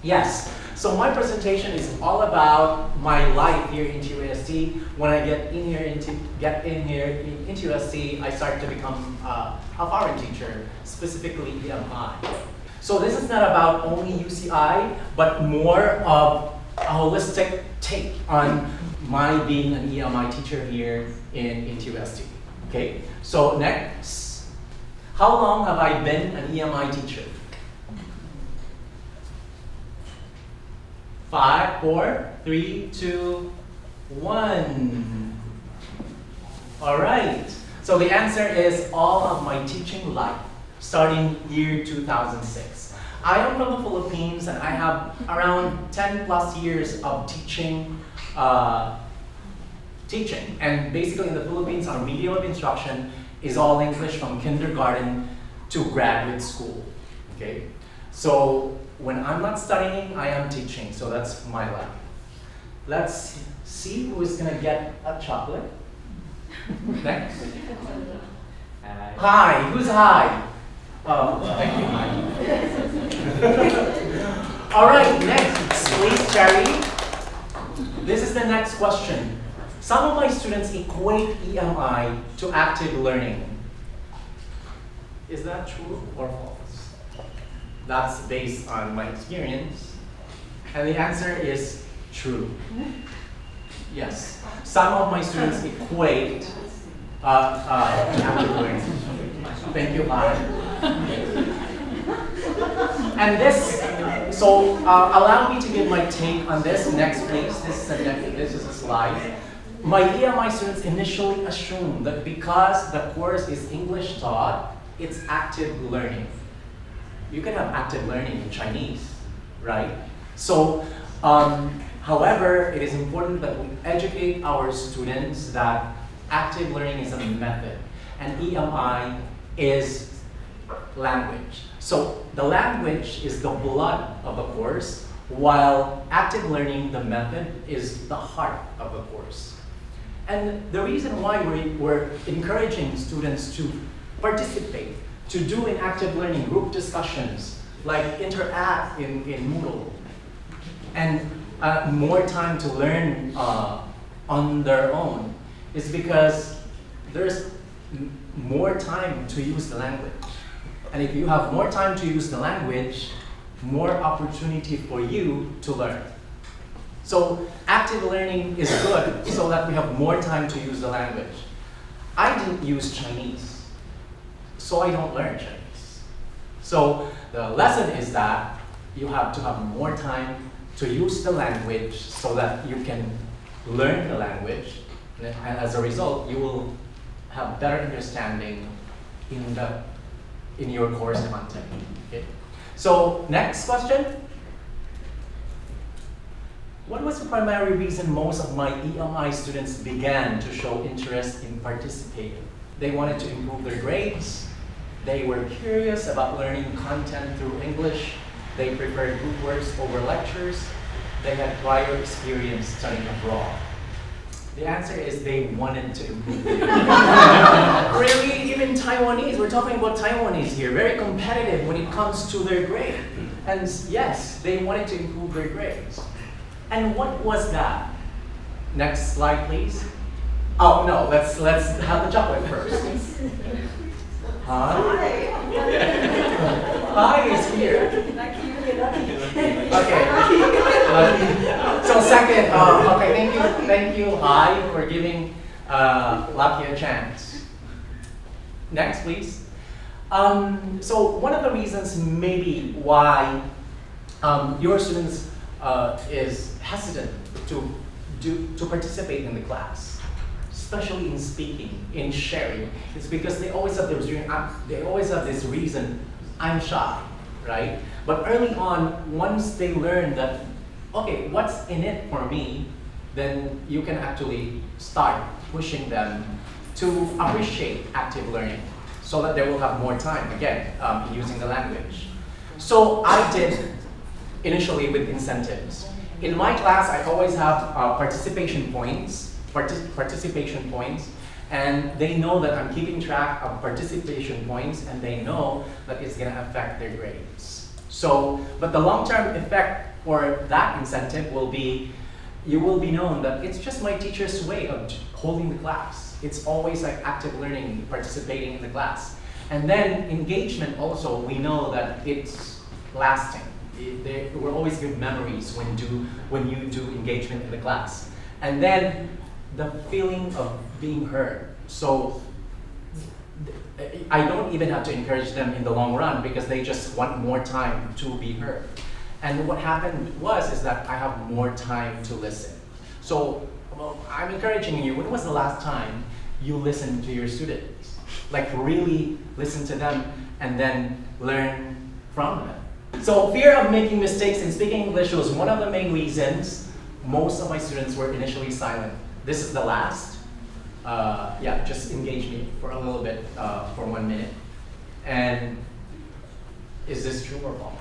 Yes, so my presentation is all about my life here in NTUST. When I get in here in NTUST, I start to become a foreign teacher, specifically EMI. So this is not about only UCI, but more of a holistic take on my being an EMI teacher here in NTUST. Okay, so next, how long have I been an EMI teacher? 5, 4, 3, 2, 1. All right. So the answer is all of my teaching life, starting year 2006. I am from the Philippines, and I have around 10 plus years of teaching. And basically in the Philippines, our medium of instruction is all English from kindergarten to graduate school. Okay. So when I'm not studying, I am teaching, so that's my life. Let's see who is gonna get a chocolate. Next. Hi, who's hi? Oh, thank you, hi. All right, next, please, Cherry. This is the next question. Some of my students equate EMI to active learning. Is that true or false? That's based on my experience. And the answer is true. Yes. Some of my students equate active learning. Thank you, And this, so allow me to give my take on this. Next, please. This is a slide. My EMI students initially assume that because the course is English taught, it's active learning. You can have active learning in Chinese, right? So, however, it is important that we educate our students that active learning is a method, and EMI is language. So the language is the blood of the course, while active learning, the method, is the heart of the course. And the reason why we're encouraging students to participate, to do in active learning group discussions, like interact in Moodle, and more time to learn on their own, is because there's more time to use the language. And if you have more time to use the language, more opportunity for you to learn. So active learning is good so that we have more time to use the language. I didn't use Chinese, so I don't learn Chinese. So the lesson is that you have to have more time to use the language so that you can learn the language, and as a result, you will have better understanding in your course content. Okay? So next question. What was the primary reason most of my EMI students began to show interest in participating? They wanted to improve their grades. They were curious about learning content through English. They preferred group works over lectures. They had prior experience studying abroad. The answer is they wanted to improve their grades. Really, even Taiwanese, we're talking about Taiwanese here, very competitive when it comes to their grade. And yes, they wanted to improve their grades. And what was that? Next slide, please. Oh no, let's have the chocolate first. Hi. Hi is here. Okay. So second, okay, thank you, Hi, for giving Lucky a chance. Next, please. So one of the reasons maybe why your students is hesitant to participate in the class, especially in speaking, in sharing, is because they always have this reason, I'm shy, right? But early on, once they learn that, okay, what's in it for me, then you can actually start pushing them to appreciate active learning so that they will have more time, again, using the language. So I did initially with incentives. In my class, I always have participation points participation points, and they know that I'm keeping track of participation points, and they know that it's going to affect their grades. So, but the long-term effect for that incentive will be, you will be known that it's just my teacher's way of holding the class. It's always like active learning, participating in the class. And then engagement also, we know that it's lasting. There will always good memories when you do engagement in the class. And then the feeling of being heard. So I don't even have to encourage them in the long run because they just want more time to be heard. And what happened is that I have more time to listen. So I'm encouraging you, when was the last time you listened to your students? Like really listen to them and then learn from them. So fear of making mistakes in speaking English was one of the main reasons most of my students were initially silent. This is the last. Yeah, just engage me for a little bit, for 1 minute. And is this true or false?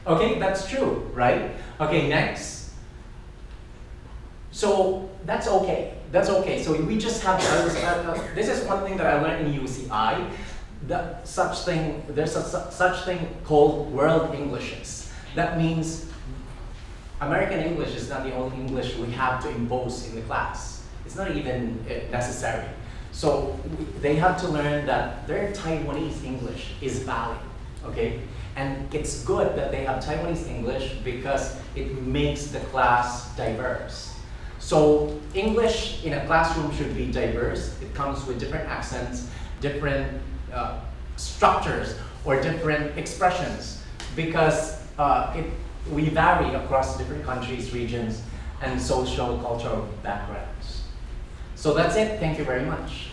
Okay, that's true, right? Okay, next. So that's okay. That's okay. So we just have, this is one thing that I learned in UCI. There's such thing called world Englishes. That means American English is not the only English we have to impose in the class. It's not even necessary. So they have to learn that their Taiwanese English is valid, okay? And it's good that they have Taiwanese English because it makes the class diverse. So English in a classroom should be diverse. It comes with different accents, different structures, or different expressions because we vary across different countries, regions, and social, cultural backgrounds. So that's it. Thank you very much.